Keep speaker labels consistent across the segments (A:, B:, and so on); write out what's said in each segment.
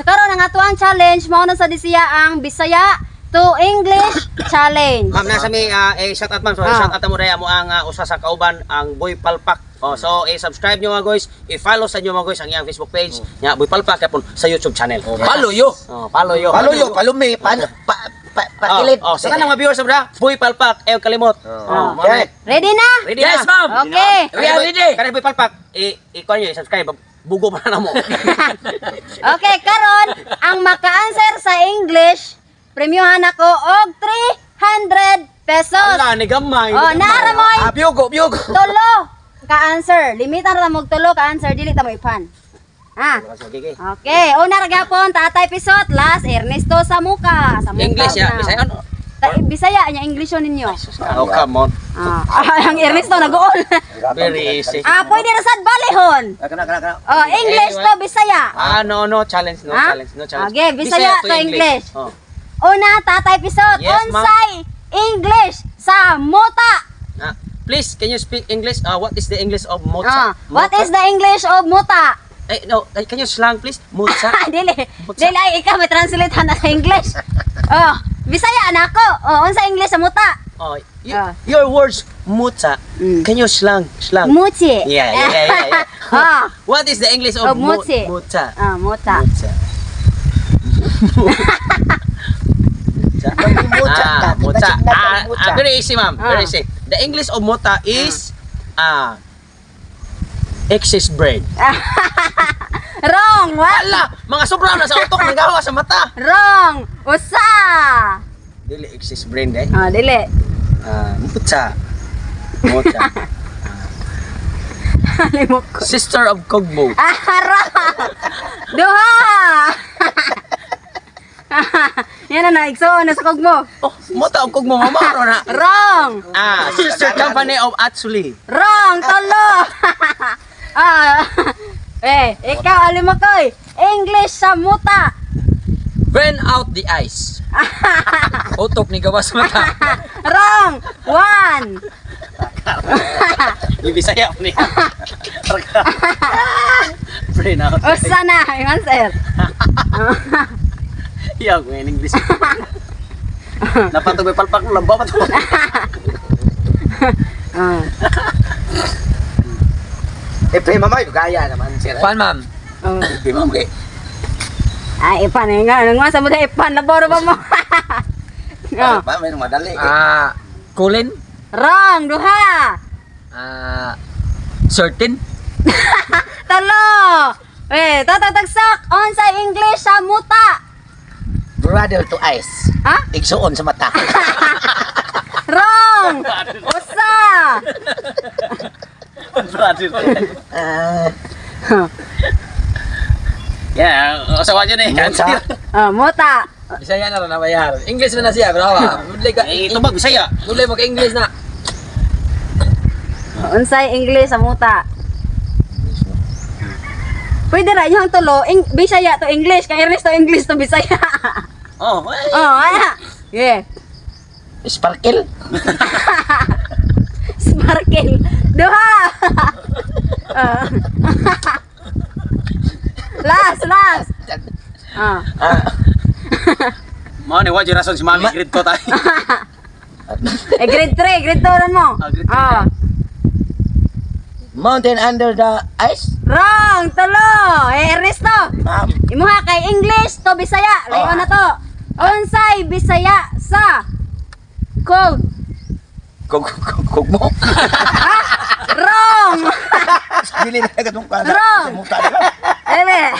A: So karon ang atuang challenge mao na sa disiya ang Bisaya to English challenge.
B: Ma'am, nasa may shout out ma'am. So, shout out mo daya mo ang usa sa kauban, ang Boy Palpak. Oh, so subscribe nyo mga guys, i-follow sa inyo mga guys ang iyang Facebook page, nya Boy Palpak kapon sa YouTube channel.
C: Follow yo.
B: Oh, follow yo.
C: Palumi, pakilid.
B: Oh, sa kanang mga viewers bra, Boy Palpak, kalimot.
C: Okay.
A: Ready na?
B: Ready
C: Yes,
B: na?
C: ma'am.
A: Okay.
C: We are ready.
B: Kanang Boy Palpak, i-kuha nyo, i-subscribe. Bugo pa na mo.
A: Okay, karon ang maka-answer sa English, premyohan ako og 300 pesos.
B: Ala, ni gamay.
A: Oh, naara mo ay
C: Biyogo.
A: tulo ka-answer. Limitan ra mo og tulo ka-answer, dili ta mo ipan. Ha?
B: Okay.
A: Okay, una ra gyapon Tatay Pisot, last Ernesto sa muka. Sa muka
B: English ya,
A: now.
B: Bisaya ano?
A: Bisaya nya English ninyo.
B: Oh, come on.
A: Ang Ernesto nag-uol.
B: Very easy.
A: Pwede ra sad balihon.
C: Kana.
A: Oh, English to Bisaya.
B: No challenge, no
A: Ha?
B: challenge, no challenge.
A: Okay, Bisaya to English.
B: Oh.
A: Una, Tatay Pisot,
B: Yes, ma'am.
A: unsay English sa muta?
B: Please, can you speak English? What is the English of motsa?
A: What is the English of muta?
B: No, can you slang please? Motsa.
A: Dili. Dili ay ikaw may translate na sa English. Oh, Bisaya na ako. Oh, unsa English sa muta?
B: Oh, your words motsa. Can you slang?
A: Muchi.
B: Yeah.
A: Ah,
B: What is the English of
A: motsi.
B: motsa?
A: muta.
B: Motsa. Very easy, ma'am. Very easy. The English of motsa is excess brain.
A: Wrong. What?
B: Ala, mga sobra na sa utok nagawa sa mata.
A: Wrong. Usa.
B: Dili excess brain dai.
A: Dili.
B: Motsa.
A: Limok ko.
B: Sister of Kogbo.
A: Wrong. Duha. Yan na igsoon na sa kogmo.
B: Oh, mota og Kogbo mamaro na.
A: Wrong.
B: Sister company of Atsuli.
A: Wrong. Tolo. Ikaw alimakoy. English sa muta.
C: Burn out the ice. Utok ni gawas mata.
A: Wrong. One.
B: Yung Bisaya ni. Brain out.
A: Usa na yung answer.
B: Yang in English. Napatog may palpak mo lambaw pa to.
C: Mamay, gaya naman sir. Pan ma'am.
B: Mamay.
A: Ay, ipan nga. Nang masa mo na ipan. Laboro ba mo?
B: Pa may madali.
C: Kulin.
A: Wrong. Duha.
C: Certain.
A: Talo. Tatatagsak. On sa English sa muta.
C: Brother to ice.
A: Ha?
C: Igsuon sa mata.
A: Wrong. Usa.
B: Usawa dyan eh.
A: Muta.
C: Bisaya na rin nabayar. English na siya, brava.
B: Ito ba Bisaya?
C: Mulay mo ka English na.
A: Unsay English sa muta. Pwede ra yung tulo. Bisaya to English. Kay Ernest to English to Bisaya.
B: Oh,
A: Ana. Yeah.
C: Sparkle.
A: Sparkle. Duha. Last.
B: Mau ni wajib rason si mami grade ko tayo.
A: Grade 3, grade 2 ron mo.
B: Grade 3.
C: Mountain under the ice.
A: Wrong, tulo. Ernesto. Imuha kay English to Bisaya. Layo na to. Unsay Bisaya sa cold.
C: Kugmo.
A: Wrong.
C: Dili na katong kana.
A: Wrong. Ele.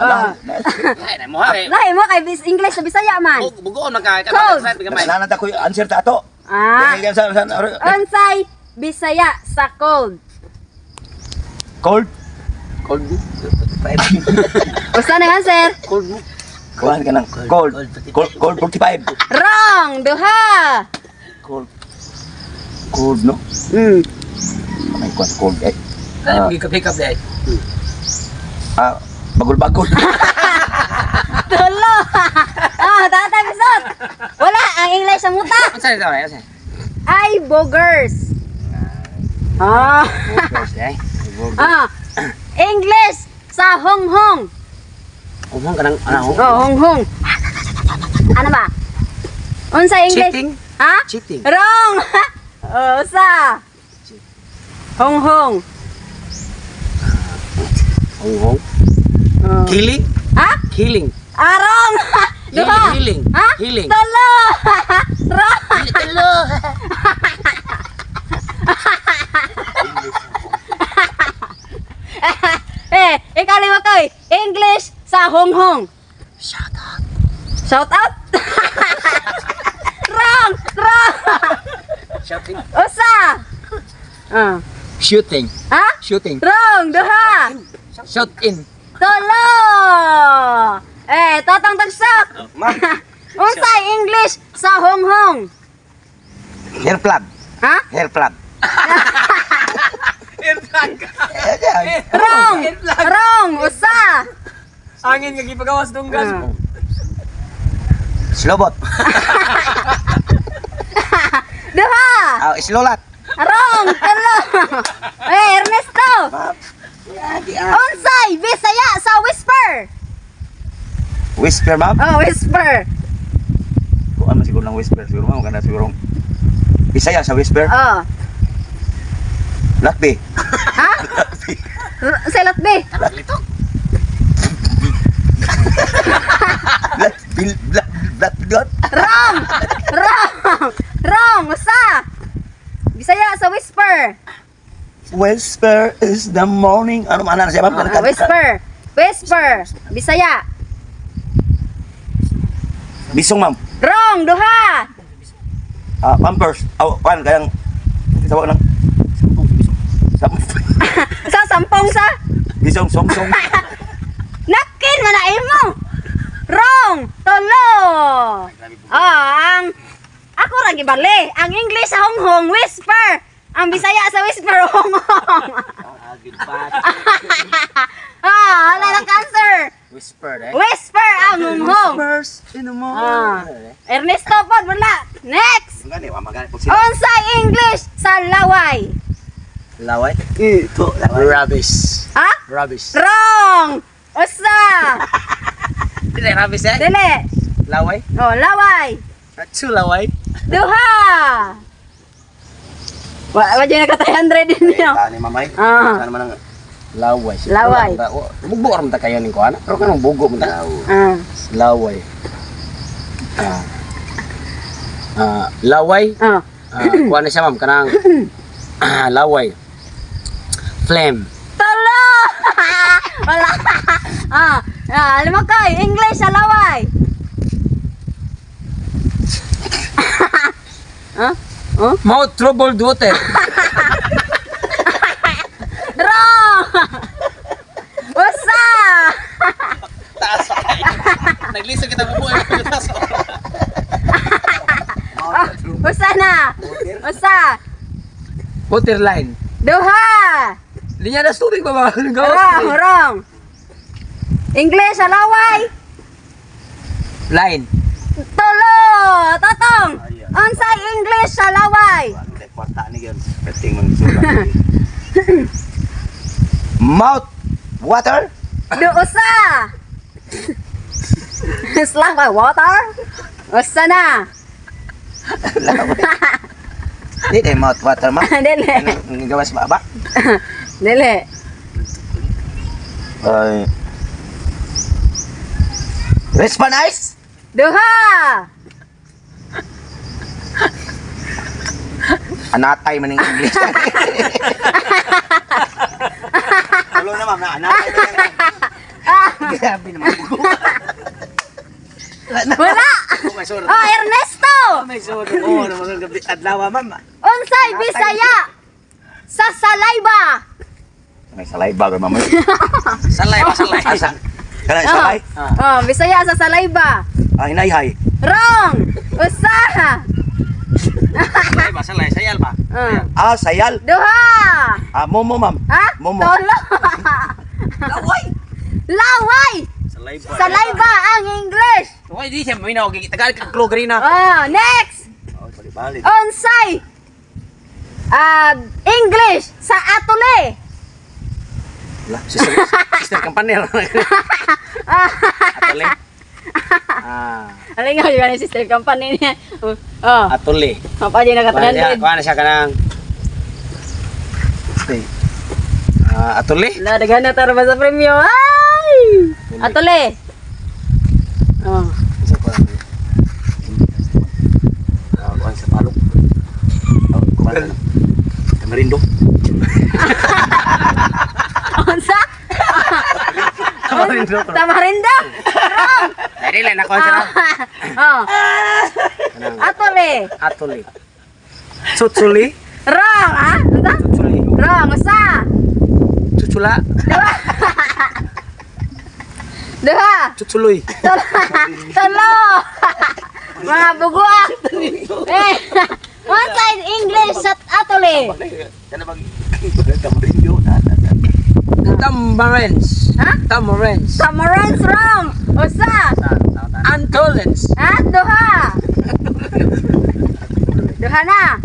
B: Ay, mo ha eh.
A: Lahi mo kay English to Bisaya man.
B: Bugoon magka.
A: Cold.
C: Nana ta ko answer ta ato.
A: Unsay Bisaya sa cold.
C: Cold.
A: Usa na answer.
C: Kuhan ka ng cold. Cold 45.
A: Wrong, duha.
C: Cold no. May cold eh.
D: Kaya pick up dahil.
C: Bagol-bagol.
A: Tulo. Tatay Bisot. Wala ang English sa muta.
B: Ano sa'yo ito?
A: Ay, boogers. English sa honghong.
B: Humong ka ng ano?
A: Oh, honghong. Ano ba? Unsa English?
B: Cheating?
A: Ha?
B: Cheating.
A: Wrong. Oh, usa. Honghong.
B: Honghong.
A: Oh.
B: Killing?
A: Ha?
B: Killing.
A: Wrong. Duha.
B: Healing.
A: Ha?
B: Healing.
A: Tulo. Wrong.
B: Hello.
A: Ikaw lima koy. English sa honghong.
B: Shut up.
A: Shout out. Wrong. Wrong.
B: Shouting.
A: Usa.
C: Shooting.
A: Ha?
C: Shooting.
A: Wrong. Duha.
C: Shot in.
A: Tulo. Totong tagsak.
B: Ma'am.
A: Unsay English sa honghong?
B: Hair plug.
A: Ha?
B: Hair plug.
A: Wrong. Wrong. Usa.
C: Angin nga gipagawas dunggas.
B: Slobot.
A: Duha.
B: Islolat.
A: Wrong. Tulo. Ernesto. Unsay Bisaya sa whisper?
B: Whisper, ma'am.
A: Oh, whisper.
B: Kung ano siguro ng whisper, siguro ma'am, kana siguro. Bisaya sa whisper.
A: Oh.
B: Lakbi.
A: Ha? Selot B.
B: Laglitok. Lat.
A: Wrong. Wrong. Wrong. Usa. Bisaya sa whisper.
B: Whisper is the morning. Ano man na siya, ma'am?
A: Whisper. Whisper. Bisaya.
B: Bisong, ma'am.
A: Wrong. Duha.
B: Pampers. Kan kayang tawag ng
A: Sa sampong sa.
B: bisong song.
A: Nakin manain mo. Wrong. Tulo. Ang ako ra gibali. Ang English sa honghong whisper. Ang Bisaya sa whisper honghong. Wala lang cancer.
B: Whisper, eh?
A: Whisper ang honghong.
B: Whispers in the morning.
A: Ernesto pod wala. Next.
B: Magani, magani po sila.
A: Unsay English sa laway?
B: Laway? Ito,
C: Rubbish.
A: Ha?
C: Rubbish.
A: Wrong. Usa.
B: Dili, rabis eh?
A: Dili.
B: Laway?
A: Oh, laway.
B: Atsu, laway?
A: Duha. Wa dyan nakatayan din niyo.
B: Tani, mamay. Saan naman ang
C: Laway.
A: Laway.
B: Bugo rin ta kaya ni ko, ano? Pero kanong bugo mo ta.
C: Laway. Laway. Kuha na siya, ma'am. Kanang laway. Flame.
A: Talo. Wala. Alam mo ko, English sa laway.
C: Mouth troubled water.
A: Wrong. Usa.
B: Naglisod kita bubuo yung pagkataso.
A: Usa na. Usa.
C: Water line.
A: Duha.
C: Linya na tubig ba ba?
A: Wrong. English sa laway.
C: Line.
A: Tulo. Totong. Unsay English sa laway?
B: Mouth water?
A: Usa. Islang ba water? Usa na.
B: Dili, mouth water, ma'am.
A: Dili.
B: Ang gawas ba?
A: Dili.
B: Respan ice?
A: Duha.
B: Anatay man ng English. Hello na, ma'am. Anatay man ng Grabe naman.
A: Wala. Oh, Ernesto.
B: May sodo. Oo, naman gabi adlaw, ma'am.
A: Unsay Bisaya sa salayba?
B: May salay ba, ma'am? Salay. Asa? Kanang salay?
A: Oh, Bisaya sa salayba.
B: Hinay-hay.
A: Wrong. Usa.
B: Salay, sayal ba? Sayal.
A: Duha.
B: Momo, ma'am.
A: Ha?
B: Momo.
A: Tolo.
B: Laway.
A: Laway.
B: Salay ba?
A: Salayba ang English.
B: Why di siya minaw tagal ka klogrina.
A: Next.
B: Balik.
A: Unsay English sa atole.
C: Wala, sister kampanel. Atole.
A: Alin nga yung sister company niya. Oh.
C: Atole.
A: Apa din naka-300.
C: Kuha na siya kanang atole.
A: La daghan na tara sa premyo. Ay! Atole. Oh.
C: Isa ko lang. Kuha sa palok. Kuha na. Tamarindo.
A: Unsa?
C: Tamarindo.
A: Tamarindo. Wrong.
C: Dali lang nakuha siya.
A: Oh. Atole.
C: Atole. Chuchuli.
A: Wrong, ha? Unsa?
C: Chuchuli.
A: Wrong, usa.
C: Chuchula.
A: Duha.
C: Chuchuloy.
A: Tolo. Mga bugua. Eh. Unsa in English sa atole?
C: Tamarins.
A: Ha?
C: Tamarins.
A: Tamarins wrong. Usa.
C: Antolens.
A: Ha? Duha. Duha na.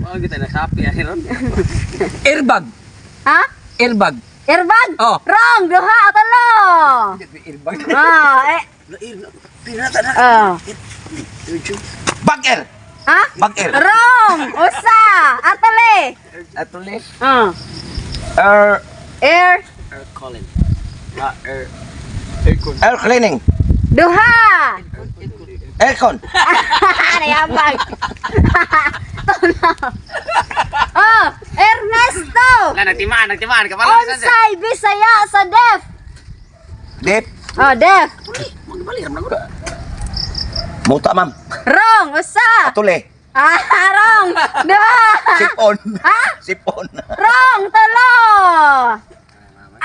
C: Oh, kita na kape ron. Airbag.
A: Ha?
C: Airbag.
A: Airbag?
C: Oh.
A: Wrong. Duha. Talo.
C: Airbag.
A: Ah, eh.
C: Pinata na.
A: Oh.
C: Bagel.
A: Ha?
C: Bagel.
A: Wrong. Usa. Atole.
C: Atole.
A: Oh.
C: Air
A: Air.
C: calling. Air cleaning.
A: Duha.
C: Aircon.
A: Nayabag. Talo. Oh. Ernesto.
C: Nagtimaan ka
A: Onsay Bisaya sa Def.
C: Dip.
A: Oh, Def.
C: Muta ma'am.
A: Wrong. Usa.
C: Atole.
A: Ah, wrong. Duha.
C: Sipon.
A: Ha?
C: Sipon.
A: Wrong. Talo.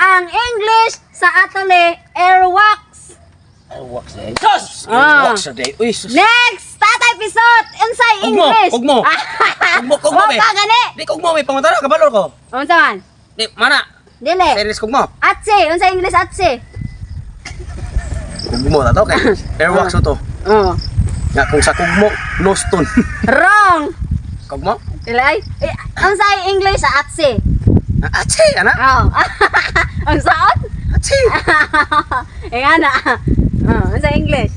A: Ang English sa atole, airwax.
C: Airwax day. Sus!
A: Ah.
C: Airwax day. Uy, sus.
A: Next, tatay pisot. Unsay English?
C: Ugmo. Kugmo,
A: Wa pa gani.
C: Di kugmo may pangutana kabalo ko.
A: Unsa man?
C: Di mana?
A: Dili.
C: Series kugmo.
A: Atse, unsay English atse?
C: Kugmo ta to kay. Airwax to.
A: Oh.
C: Nga kung sa kugmo, Loston.
A: Wrong.
C: Kugmo?
A: Dili ay. Unsay English sa atse?
C: Achi, ana.
A: Oh. Unsaon?
C: Achi.
A: Ana. Oh, unsay English?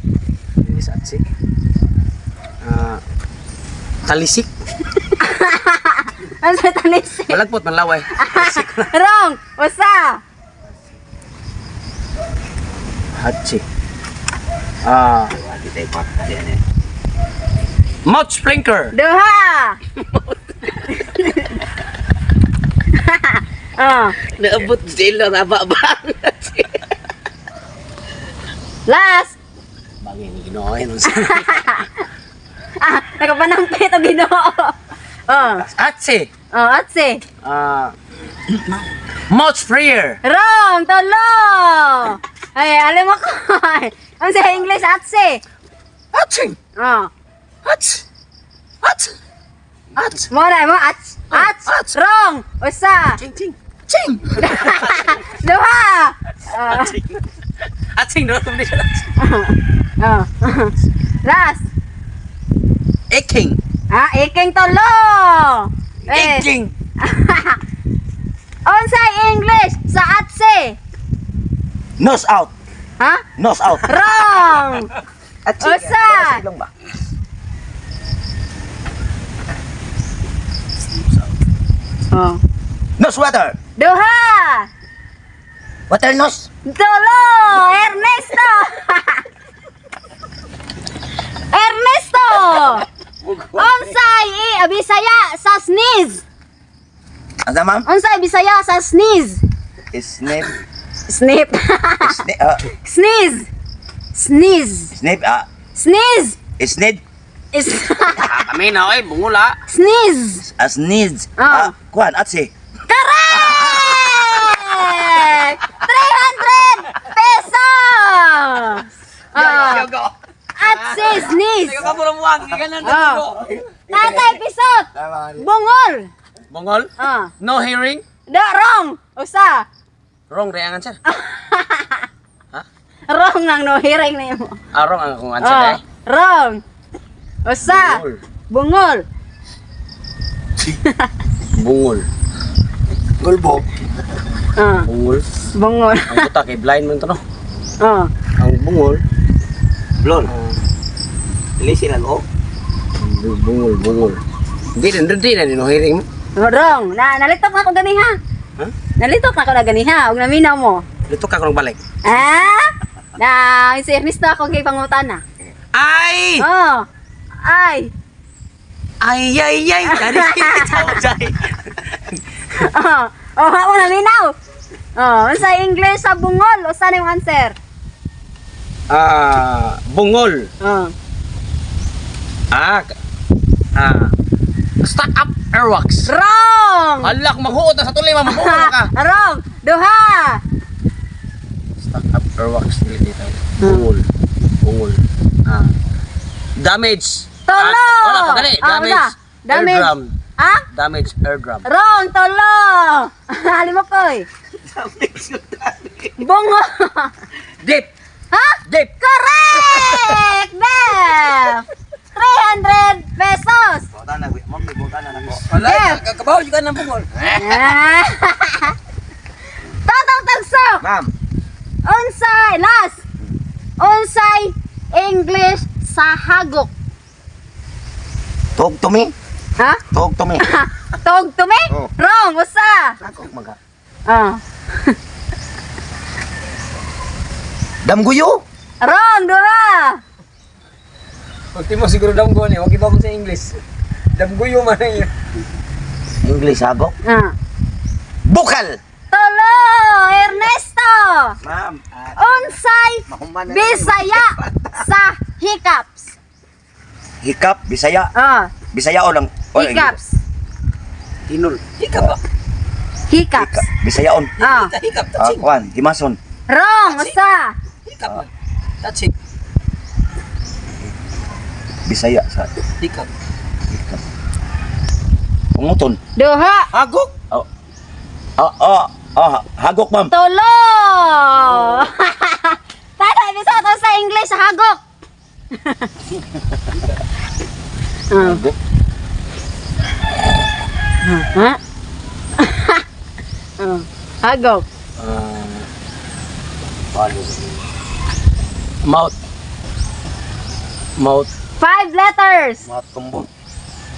C: Is achi. Talisik.
A: Unsay tanis?
C: Malagpot man laway.
A: Wrong. Usa.
C: Hachi. Di tayo pa kali mouth sprinkler.
A: Duha. Oh.
C: Naabot sila na ba?
A: Last.
C: Bagay ni Ginoo nun.
A: Nakapanampit ang Ginoo. Oh.
C: Atse.
A: Oh, atse.
C: Mouth sprayer.
A: Wrong, tolo. Ay, alam mo ko. Ang sa English, atse.
C: Atse.
A: Oh.
C: Ats. Ats. Ats.
A: Mo na mo, ats. Ats.
C: Ats.
A: Wrong. Usa.
C: Ching ching. Ching.
A: Duha.
C: Atsing do tum siya.
A: Oh. Last.
C: Eking.
A: Ah, iking tolo.
C: Eking.
A: Unsay English sa atse?
C: Nose out.
A: Ha?
C: Nose out.
A: Wrong.
C: Atse.
A: Usa.
C: Lang ba?
A: Oh.
C: Nose water.
A: Duha.
C: Water nose.
A: Tolo. Ernesto. Ernesto. Unsay Bisaya sa sneeze?
C: Ada ma'am?
A: Unsay Bisaya sa sneeze?
C: Snip.
A: Snip.
C: Snip.
A: Sneeze. Sneeze.
C: Snip.
A: Sneeze.
C: Snip.
A: Is
C: Kami na oy bungula.
A: sneeze.
C: As needs.
A: Ah.
C: Kuan atse.
A: Correct! 300 pesos! At si sneeze. Oh. Tatay pisot. Bungol.
C: Mongol?
A: Ah.
C: No hearing?
A: Wrong. Usa.
C: Wrong reangan sir.
A: Wrong ang no hearing na mo.
C: Wrong ang akong answer eh.
A: Wrong. Usa.
C: Bungol.
A: Bungol.
C: Bungol. Gulbo. Bungol.
A: Bungol.
C: Ang buta kay blind man to no.
A: Ah.
C: Ang bungol.
B: Blon. Dili sila go.
C: Bungol. Hindi na no hearing mo.
A: Wrong. Nalitok na ako gani ha.
C: Ha?
A: Nalitok na ako na gani ha. Ug naminaw mo.
C: Dito ka kung balik.
A: Ah? Na, si Ernesto ako kay pangutana.
C: Ay!
A: Oh. Ay.
C: Ay. Kani tawag
A: Oh. Oh, ako naminaw. Oh, sa English sa bungol, usa na yung answer.
C: Bungol.
A: Oh.
C: Stack up airwax.
A: Wrong.
C: Alak maghuot na sa tuloy mabuo ka.
A: Wrong. Duha.
C: Stack up airwax dito. Bungol. Damage.
A: Tolo.
C: Wala pa dali. Damage.
A: Damage.
C: Eardrum.
A: Ah?
C: Damage eardrum.
A: Wrong. Tolo. Halim mo koy. Bongo.
C: Deep.
A: Ha?
C: Deep.
A: Correct! Bef! 300 pesos!
B: Buta na, buta na nako.
A: Bef!
C: Kakabaw juga ng bungol.
A: Ah. Totong tagsok!
B: Ma'am.
A: Unsay, last! Unsay English sa hagok?
B: Talk to me.
A: Ha?
B: Talk to me.
A: Tog to me?
B: Oh.
A: Wrong! Usa!
B: Ako maga.
A: Ah.
B: Damguyo.
A: Wrong! Dura!
C: Pagti mo siguro damgo ni, wag iba mo sa English. Damguyo man yun.
B: English habok.
A: Ah.
B: Bukal.
A: Tolo! Ernesto!
B: Ma'am.
A: Unsay
B: Mahuman na.
A: Bisaya sa hiccups?
B: Hikap, Bisaya.
A: Ah.
B: Bisaya o lang.
A: Hiccups.
C: Tinul. Hikap ba?
A: Hiccups.
B: Bisayaon.
A: Ah.
C: Hikap.
B: Kuan, Himason.
A: Wrong! Usa!
C: Hikap. That's it.
B: Bisaya sa
C: Hikap.
B: Umuton.
A: Duha!
C: Hagok.
B: Hagok ma'am.
A: Tulo! Tara, bisa ko sa English, hagok!
B: Hagok.
A: Ha? Hagok.
C: Mouth.
A: 5 letters.
B: Mouth combo.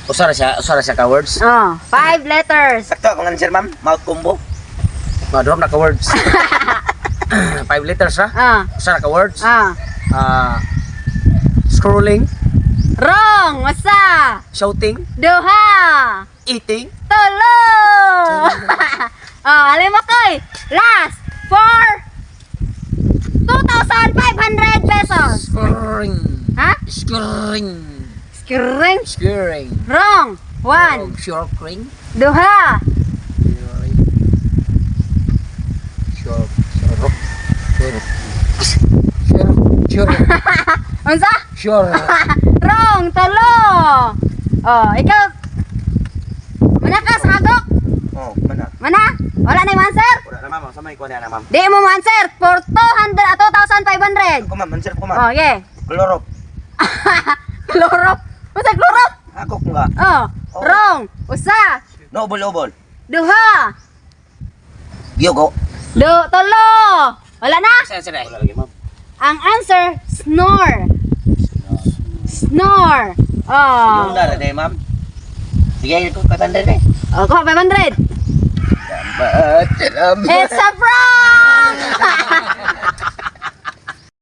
C: Usara siya ka words.
A: 5 letters.
B: Sakto akong answer ma'am. Mouth combo.
C: Madrom na ka words. 5 letters ra. Usara ka words. Scrolling,
A: Wrong! Usa!
C: shouting,
A: Duha!
C: eating.
A: Tulo! Alam mo koy! Last! For 2,500 pesos!
C: Scoring.
A: Ha?
C: Scoring.
A: Skirring?
C: Scoring.
A: Wrong! 1
C: Shortring.
A: Duha! Unsa?
C: Sure.
A: Wrong! Tulo! Ikaw! Mana ka sa hagok?
B: Oh, mana?
A: Mana? Wala na yung answer?
B: Wala na ma'am. Samay ko na ma'am.
A: Di mo answer for 2,500.
B: Ako ma'am, answer ko ma'am.
A: Okay.
B: Klorop.
A: Klorop. Usa klorop?
B: Hagok nga.
A: Wrong. Usa.
B: Nobol.
A: Duha.
B: Yogo.
A: Tulo. Wala na?
B: Wala lagi ma'am.
A: Ang answer, snore. Snore.
B: Yung dara day ma'am. Sige, ito 500 eh.
A: Kuha 500.
B: Salamat.
A: It's a prank!